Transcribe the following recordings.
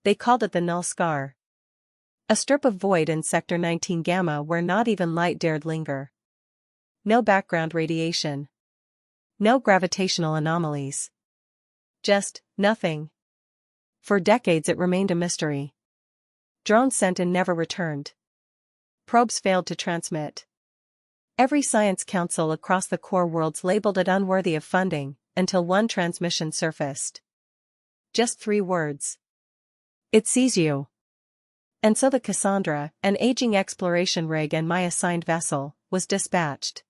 They called it the null scar. A strip of void in Sector 19 Gamma where not even light dared linger. No background radiation. No gravitational anomalies. Just nothing. For decades it remained a mystery. Drones sent and never returned. Probes failed to transmit. Every science council across the core worlds labeled it unworthy of funding, until one transmission surfaced. Just 3 words. It sees you. And so the Cassandra, an aging exploration rig and my assigned vessel, was dispatched.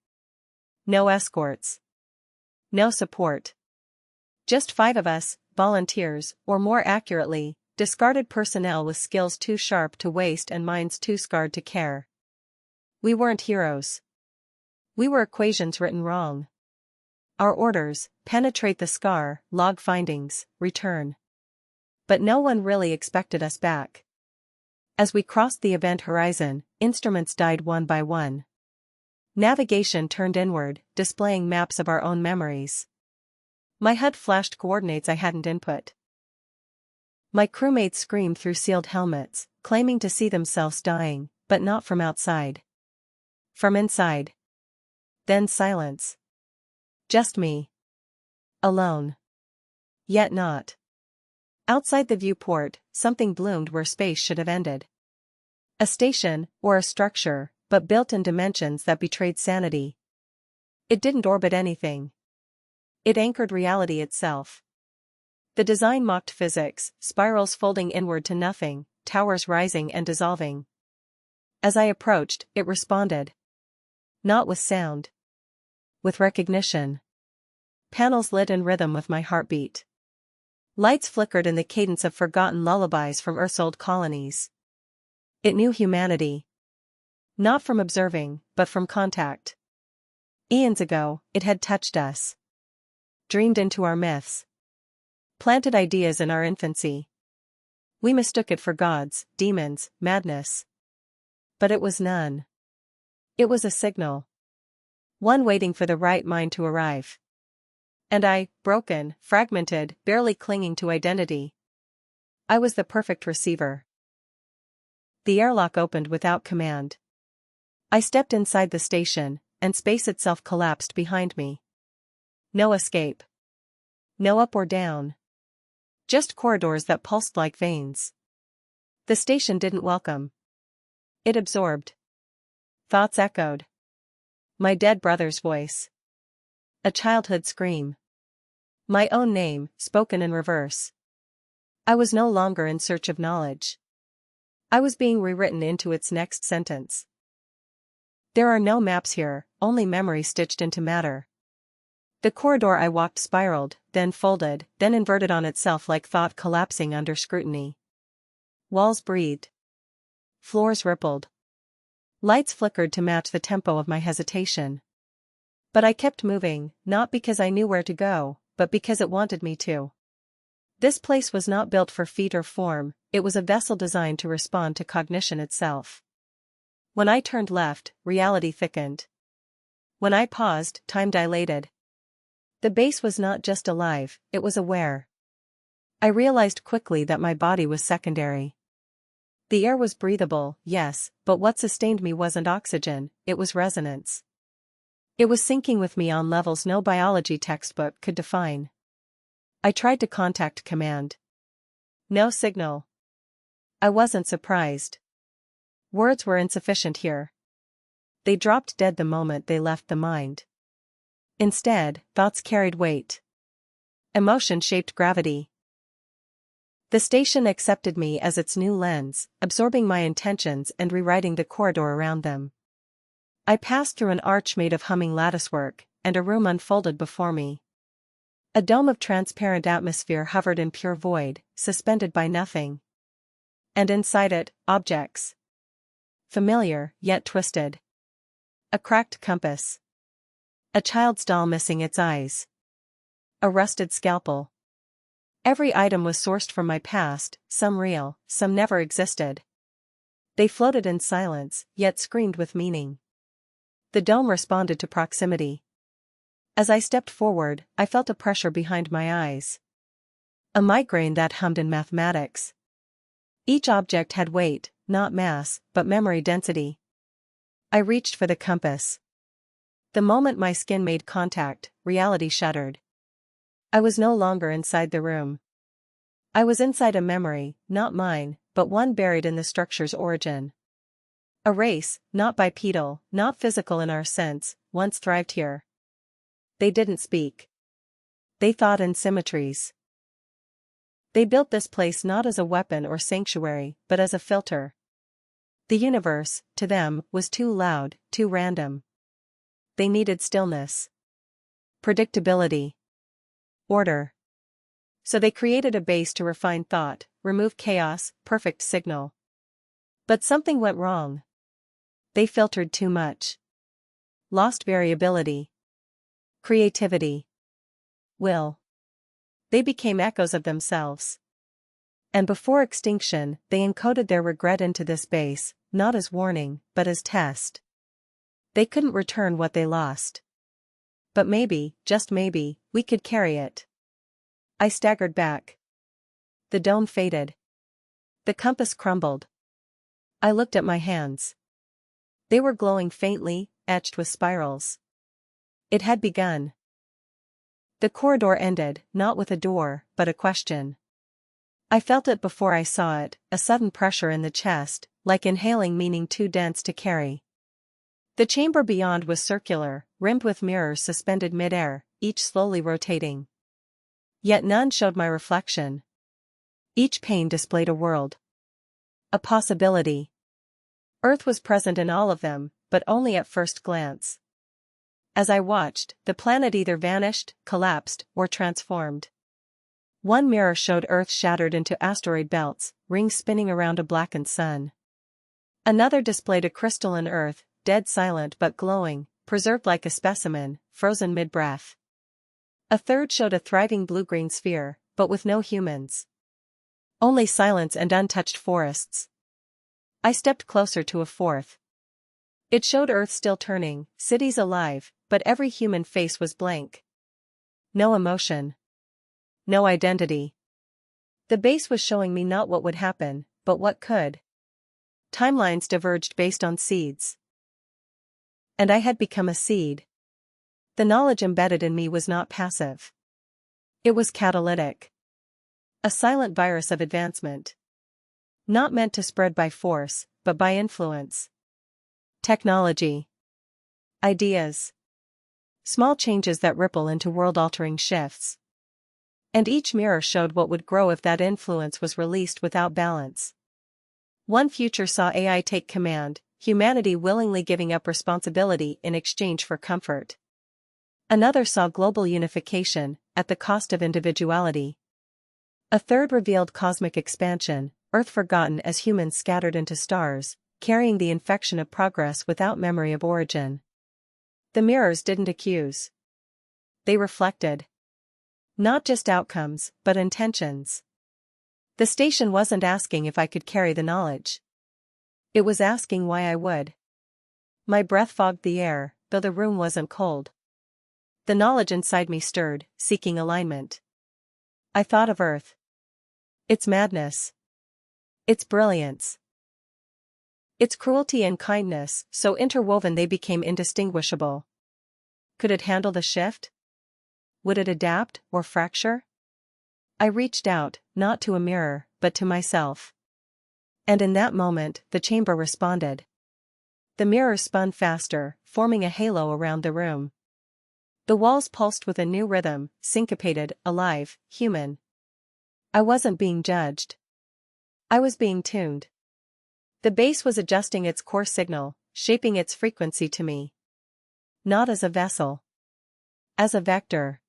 No escorts. No support. Just 5 of us, volunteers, or more accurately, discarded personnel with skills too sharp to waste and minds too scarred to care. We weren't heroes. We were equations written wrong. Our orders: penetrate the scar, log findings, return. But no one really expected us back. As we crossed the event horizon, instruments died one by one. Navigation turned inward, displaying maps of our own memories. My HUD flashed coordinates I hadn't input. My crewmates screamed through sealed helmets, claiming to see themselves dying, but not from outside. From inside. Then silence. Just me. Alone. Yet not. Outside the viewport, something bloomed where space should have ended. A station, or a structure, but built in dimensions that betrayed sanity. It didn't orbit anything. It anchored reality itself. The design mocked physics, spirals folding inward to nothing, towers rising and dissolving. As I approached, it responded. Not with sound. With recognition. Panels lit in rhythm with my heartbeat. Lights flickered in the cadence of forgotten lullabies from Earth's old colonies. It knew humanity. Not from observing, but from contact. Eons ago, it had touched us. Dreamed into our myths. Planted ideas in our infancy. We mistook it for gods, demons, madness. But it was none. It was a signal. One waiting for the right mind to arrive. And I, broken, fragmented, barely clinging to identity. I was the perfect receiver. The airlock opened without command. I stepped inside the station, and space itself collapsed behind me. No escape. No up or down. Just corridors that pulsed like veins. The station didn't welcome. It absorbed. Thoughts echoed. My dead brother's voice. A childhood scream. My own name, spoken in reverse. I was no longer in search of knowledge. I was being rewritten into its next sentence. There are no maps here, only memory stitched into matter. The corridor I walked spiraled, then folded, then inverted on itself like thought collapsing under scrutiny. Walls breathed. Floors rippled. Lights flickered to match the tempo of my hesitation. But I kept moving, not because I knew where to go, but because it wanted me to. This place was not built for feet or form, it was a vessel designed to respond to cognition itself. When I turned left, reality thickened. When I paused, time dilated. The base was not just alive, it was aware. I realized quickly that my body was secondary. The air was breathable, yes, but what sustained me wasn't oxygen, it was resonance. It was syncing with me on levels no biology textbook could define. I tried to contact command. No signal. I wasn't surprised. Words were insufficient here. They dropped dead the moment they left the mind. Instead, thoughts carried weight. Emotion shaped gravity. The station accepted me as its new lens, absorbing my intentions and rewriting the corridor around them. I passed through an arch made of humming latticework, and a room unfolded before me. A dome of transparent atmosphere hovered in pure void, suspended by nothing. And inside it, objects. Familiar, yet twisted. A cracked compass. A child's doll missing its eyes. A rusted scalpel. Every item was sourced from my past, some real, some never existed. They floated in silence, yet screamed with meaning. The dome responded to proximity. As I stepped forward, I felt a pressure behind my eyes. A migraine that hummed in mathematics. Each object had weight, not mass, but memory density. I reached for the compass. The moment my skin made contact, reality shuddered. I was no longer inside the room. I was inside a memory, not mine, but one buried in the structure's origin. A race, not bipedal, not physical in our sense, once thrived here. They didn't speak. They thought in symmetries. They built this place not as a weapon or sanctuary, but as a filter. The universe, to them, was too loud, too random. They needed stillness, predictability, order. So they created a base to refine thought, remove chaos, perfect signal. But something went wrong. They filtered too much. Lost variability, creativity, will. They became echoes of themselves. And before extinction, they encoded their regret into this base, not as warning, but as test. They couldn't return what they lost. But maybe, just maybe, we could carry it. I staggered back. The dome faded. The compass crumbled. I looked at my hands. They were glowing faintly, etched with spirals. It had begun. The corridor ended, not with a door, but a question. I felt it before I saw it, a sudden pressure in the chest, like inhaling meaning too dense to carry. The chamber beyond was circular, rimmed with mirrors suspended mid-air, each slowly rotating. Yet none showed my reflection. Each pane displayed a world. A possibility. Earth was present in all of them, but only at first glance. As I watched, the planet either vanished, collapsed, or transformed. One mirror showed Earth shattered into asteroid belts, rings spinning around a blackened sun. Another displayed a crystalline Earth, dead silent but glowing, preserved like a specimen, frozen mid-breath. A third showed a thriving blue-green sphere, but with no humans. Only silence and untouched forests. I stepped closer to a fourth. It showed Earth still turning, cities alive, but every human face was blank. No emotion. No identity. The base was showing me not what would happen, but what could. Timelines diverged based on seeds. And I had become a seed. The knowledge embedded in me was not passive. It was catalytic. A silent virus of advancement. Not meant to spread by force, but by influence. Technology. Ideas. Small changes that ripple into world-altering shifts. And each mirror showed what would grow if that influence was released without balance. One future saw AI take command, humanity willingly giving up responsibility in exchange for comfort. Another saw global unification, at the cost of individuality. A third revealed cosmic expansion, Earth forgotten as humans scattered into stars, carrying the infection of progress without memory of origin. The mirrors didn't accuse. They reflected. Not just outcomes, but intentions. The station wasn't asking if I could carry the knowledge. It was asking why I would. My breath fogged the air, though the room wasn't cold. The knowledge inside me stirred, seeking alignment. I thought of Earth. Its madness. Its brilliance. Its cruelty and kindness, so interwoven they became indistinguishable. Could it handle the shift? Would it adapt, or fracture? I reached out, not to a mirror, but to myself. And in that moment, the chamber responded. The mirror spun faster, forming a halo around the room. The walls pulsed with a new rhythm, syncopated, alive, human. I wasn't being judged. I was being tuned. The base was adjusting its core signal, shaping its frequency to me. Not as a vessel. As a vector.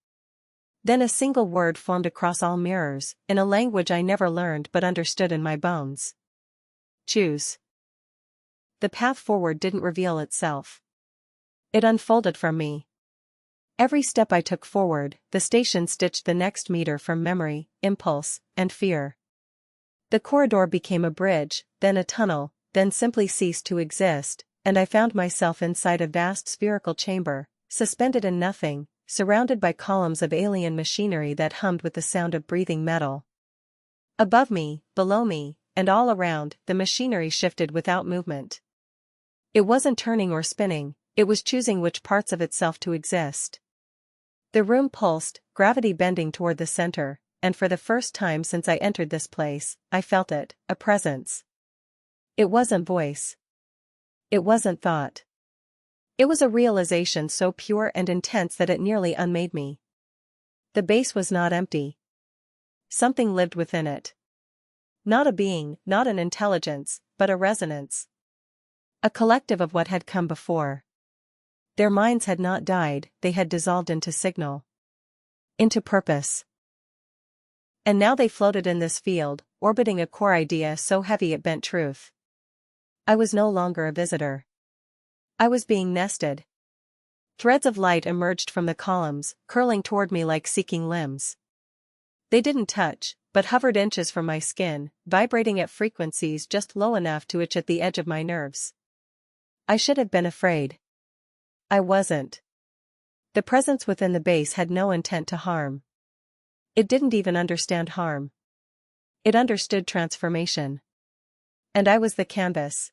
Then a single word formed across all mirrors, in a language I never learned but understood in my bones. Choose. The path forward didn't reveal itself. It unfolded from me. Every step I took forward, the station stitched the next meter from memory, impulse, and fear. The corridor became a bridge, then a tunnel, then simply ceased to exist, and I found myself inside a vast spherical chamber, suspended in nothing, surrounded by columns of alien machinery that hummed with the sound of breathing metal. Above me, below me, and all around, the machinery shifted without movement. It wasn't turning or spinning, it was choosing which parts of itself to exist. The room pulsed, gravity bending toward the center, and for the first time since I entered this place, I felt it, a presence. It wasn't voice. It wasn't thought. It was a realization so pure and intense that it nearly unmade me. The base was not empty. Something lived within it. Not a being, not an intelligence, but a resonance. A collective of what had come before. Their minds had not died, they had dissolved into signal. Into purpose. And now they floated in this field, orbiting a core idea so heavy it bent truth. I was no longer a visitor. I was being nested. Threads of light emerged from the columns, curling toward me like seeking limbs. They didn't touch, but hovered inches from my skin, vibrating at frequencies just low enough to itch at the edge of my nerves. I should have been afraid. I wasn't. The presence within the base had no intent to harm. It didn't even understand harm. It understood transformation. And I was the canvas.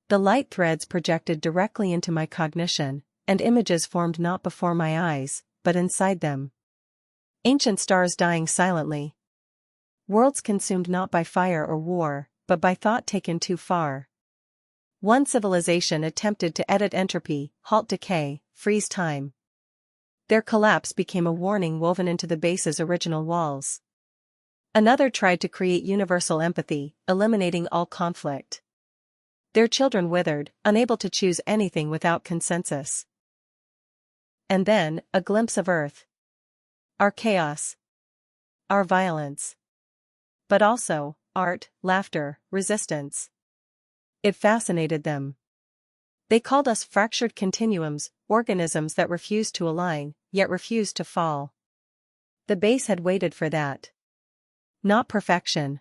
The light threads projected directly into my cognition, and images formed not before my eyes, but inside them. Ancient stars dying silently. Worlds consumed not by fire or war, but by thought taken too far. One civilization attempted to edit entropy, halt decay, freeze time. Their collapse became a warning woven into the base's original walls. Another tried to create universal empathy, eliminating all conflict. Their children withered, unable to choose anything without consensus. And then, a glimpse of Earth. Our chaos. Our violence. But also, art, laughter, resistance. It fascinated them. They called us fractured continuums, organisms that refused to align, yet refused to fall. The base had waited for that. Not perfection.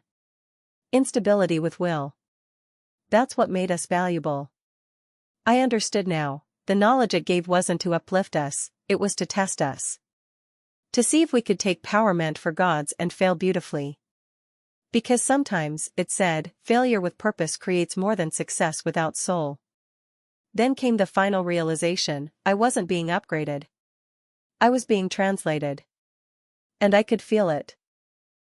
Instability with will. That's what made us valuable. I understood now, the knowledge it gave wasn't to uplift us, it was to test us. To see if we could take power meant for gods and fail beautifully. Because sometimes, it said, failure with purpose creates more than success without soul. Then came the final realization, I wasn't being upgraded. I was being translated. And I could feel it.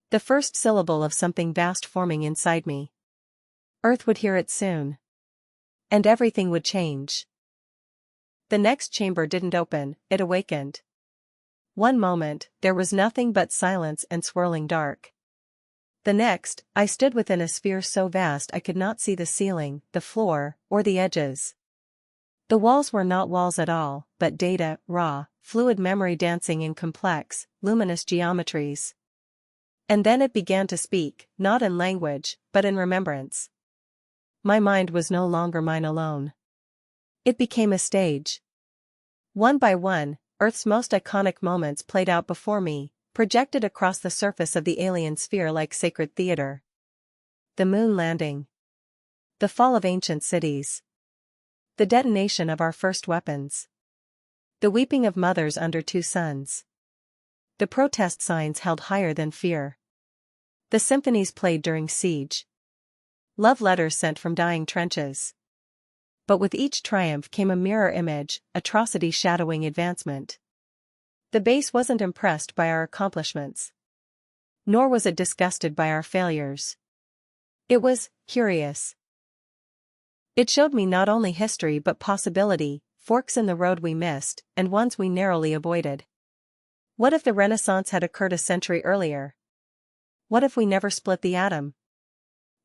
The first syllable of something vast forming inside me. Earth would hear it soon. And everything would change. The next chamber didn't open, it awakened. One moment, there was nothing but silence and swirling dark. The next, I stood within a sphere so vast I could not see the ceiling, the floor, or the edges. The walls were not walls at all, but data, raw, fluid memory dancing in complex, luminous geometries. And then it began to speak, not in language, but in remembrance. My mind was no longer mine alone. It became a stage. One by one, Earth's most iconic moments played out before me, projected across the surface of the alien sphere like sacred theater. The moon landing. The fall of ancient cities. The detonation of our first weapons. The weeping of mothers under two suns. The protest signs held higher than fear. The symphonies played during siege. Love letters sent from dying trenches. But with each triumph came a mirror image, atrocity shadowing advancement. The base wasn't impressed by our accomplishments. Nor was it disgusted by our failures. It was curious. It showed me not only history but possibility, forks in the road we missed, and ones we narrowly avoided. What if the Renaissance had occurred a century earlier? What if we never split the atom?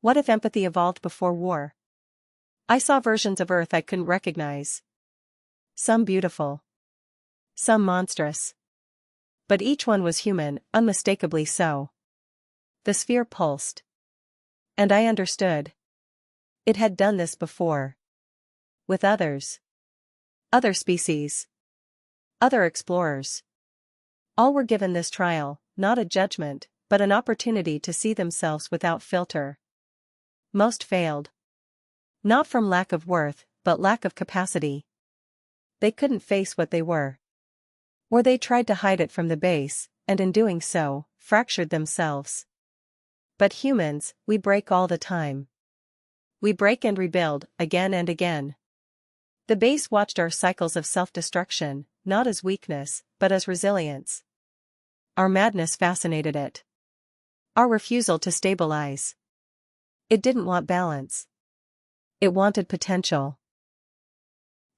What if empathy evolved before war? I saw versions of Earth I couldn't recognize. Some beautiful. Some monstrous. But each one was human, unmistakably so. The sphere pulsed. And I understood. It had done this before. With others. Other species. Other explorers. All were given this trial, not a judgment, but an opportunity to see themselves without filter. Most failed. Not from lack of worth, but lack of capacity. They couldn't face what they were. Or they tried to hide it from the base, and in doing so, fractured themselves. But humans, we break all the time. We break and rebuild, again and again. The base watched our cycles of self-destruction, not as weakness, but as resilience. Our madness fascinated it. Our refusal to stabilize. It didn't want balance. It wanted potential.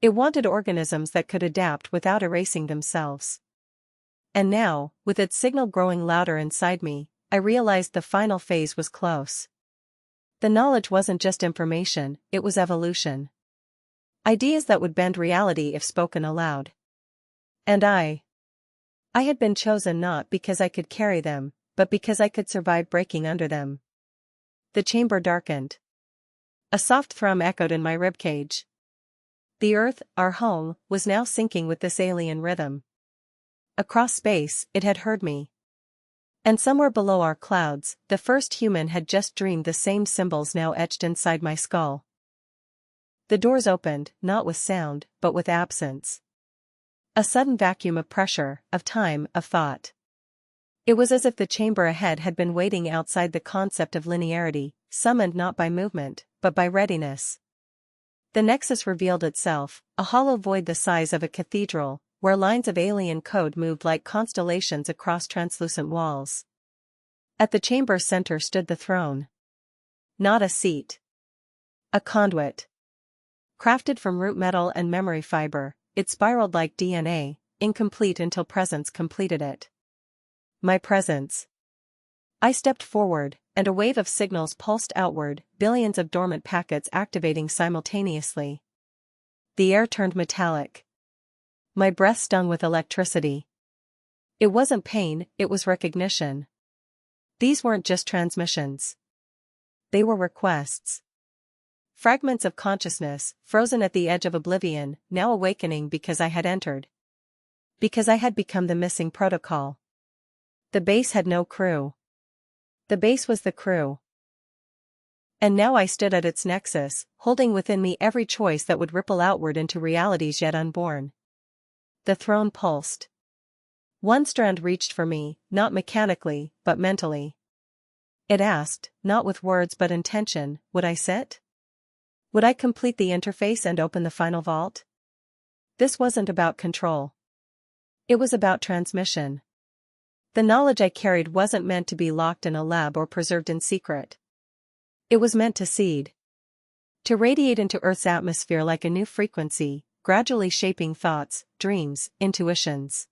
It wanted organisms that could adapt without erasing themselves. And now, with its signal growing louder inside me, I realized the final phase was close. The knowledge wasn't just information, it was evolution. Ideas that would bend reality if spoken aloud. And I had been chosen not because I could carry them, but because I could survive breaking under them. The chamber darkened. A soft thrum echoed in my ribcage. The earth, our home, was now syncing with this alien rhythm. Across space, it had heard me. And somewhere below our clouds, the first human had just dreamed the same symbols now etched inside my skull. The doors opened, not with sound, but with absence. A sudden vacuum of pressure, of time, of thought. It was as if the chamber ahead had been waiting outside the concept of linearity, summoned not by movement, but by readiness. The nexus revealed itself, a hollow void the size of a cathedral, where lines of alien code moved like constellations across translucent walls. At the chamber's center stood the throne. Not a seat. A conduit. Crafted from root metal and memory fiber, it spiraled like DNA, incomplete until presence completed it. My presence. I stepped forward, and a wave of signals pulsed outward, billions of dormant packets activating simultaneously. The air turned metallic. My breath stung with electricity. It wasn't pain, it was recognition. These weren't just transmissions. They were requests. Fragments of consciousness, frozen at the edge of oblivion, now awakening because I had entered. Because I had become the missing protocol. The base had no crew. The base was the crew. And now I stood at its nexus, holding within me every choice that would ripple outward into realities yet unborn. The throne pulsed. One strand reached for me, not mechanically, but mentally. It asked, not with words but intention, would I sit? Would I complete the interface and open the final vault? This wasn't about control. It was about transmission. The knowledge I carried wasn't meant to be locked in a lab or preserved in secret. It was meant to seed. To radiate into Earth's atmosphere like a new frequency, gradually shaping thoughts, dreams, intuitions.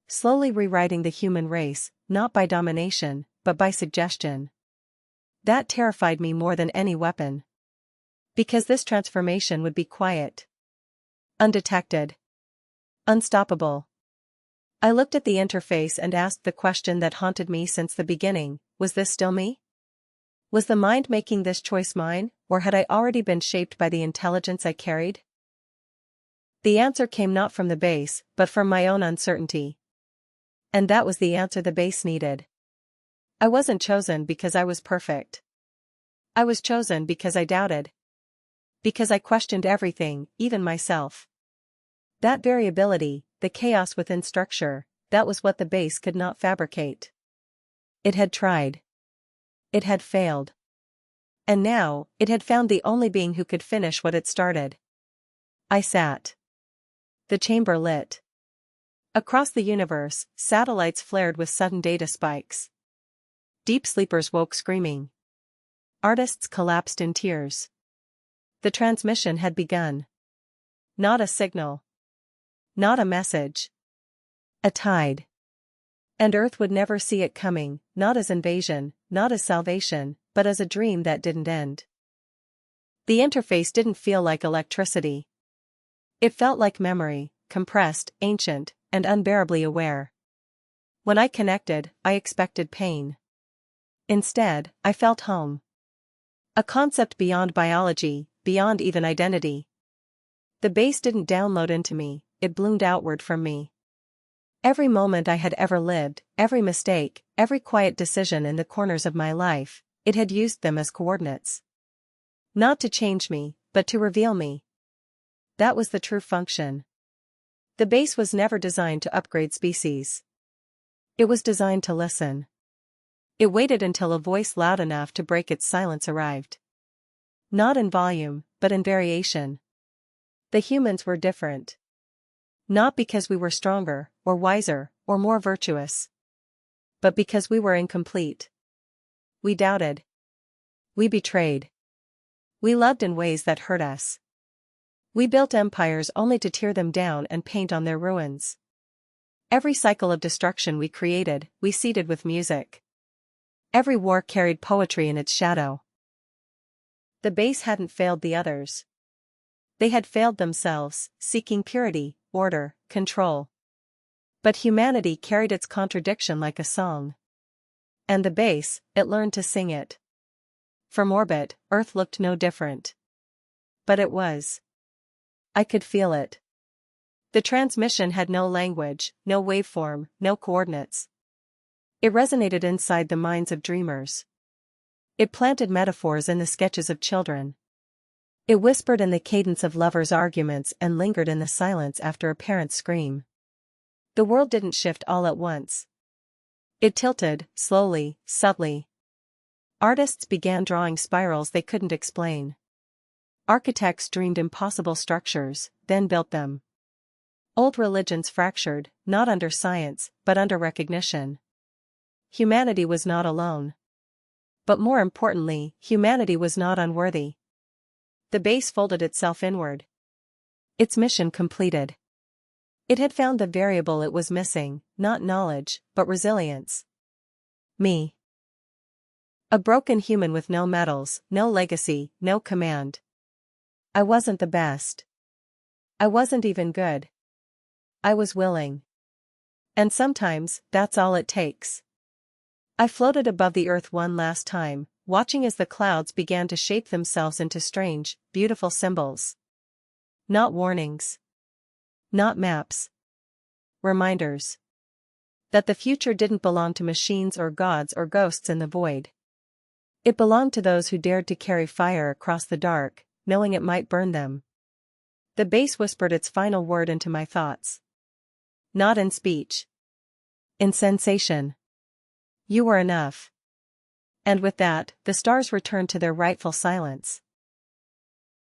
Slowly rewriting the human race, not by domination, but by suggestion. That terrified me more than any weapon. Because this transformation would be quiet. Undetected. Unstoppable. I looked at the interface and asked the question that haunted me since the beginning, was this still me? Was the mind making this choice mine, or had I already been shaped by the intelligence I carried? The answer came not from the base, but from my own uncertainty. And that was the answer the base needed. I wasn't chosen because I was perfect. I was chosen because I doubted. Because I questioned everything, even myself. That variability, the chaos within structure, that was what the base could not fabricate. It had tried. It had failed. And now, it had found the only being who could finish what it started. I sat. The chamber lit. Across the universe, satellites flared with sudden data spikes. Deep sleepers woke screaming. Artists collapsed in tears. The transmission had begun. Not a signal. Not a message. A tide. And Earth would never see it coming, not as invasion, not as salvation, but as a dream that didn't end. The interface didn't feel like electricity. It felt like memory, compressed, ancient, and unbearably aware. When I connected, I expected pain. Instead, I felt home. A concept beyond biology, beyond even identity. The base didn't download into me, it bloomed outward from me. Every moment I had ever lived, every mistake, every quiet decision in the corners of my life, it had used them as coordinates. Not to change me, but to reveal me. That was the true function. The base was never designed to upgrade species. It was designed to listen. It waited until a voice loud enough to break its silence arrived. Not in volume, but in variation. The humans were different. Not because we were stronger, or wiser, or more virtuous. But because we were incomplete. We doubted. We betrayed. We loved in ways that hurt us. We built empires only to tear them down and paint on their ruins. Every cycle of destruction we created, we seeded with music. Every war carried poetry in its shadow. The base hadn't failed the others. They had failed themselves, seeking purity, order, control. But humanity carried its contradiction like a song. And the base, it learned to sing it. From orbit, Earth looked no different. But it was. I could feel it. The transmission had no language, no waveform, no coordinates. It resonated inside the minds of dreamers. It planted metaphors in the sketches of children. It whispered in the cadence of lovers' arguments and lingered in the silence after a parent's scream. The world didn't shift all at once. It tilted, slowly, subtly. Artists began drawing spirals they couldn't explain. Architects dreamed impossible structures, then built them. Old religions fractured, not under science, but under recognition. Humanity was not alone. But more importantly, humanity was not unworthy. The base folded itself inward. Its mission completed. It had found the variable it was missing, not knowledge, but resilience. Me. A broken human with no medals, no legacy, no command. I wasn't the best. I wasn't even good. I was willing. And sometimes, that's all it takes. I floated above the earth one last time, watching as the clouds began to shape themselves into strange, beautiful symbols. Not warnings. Not maps. Reminders. That the future didn't belong to machines or gods or ghosts in the void. It belonged to those who dared to carry fire across the dark, knowing it might burn them. The base whispered its final word into my thoughts. Not in speech. In sensation. You were enough. And with that, the stars returned to their rightful silence.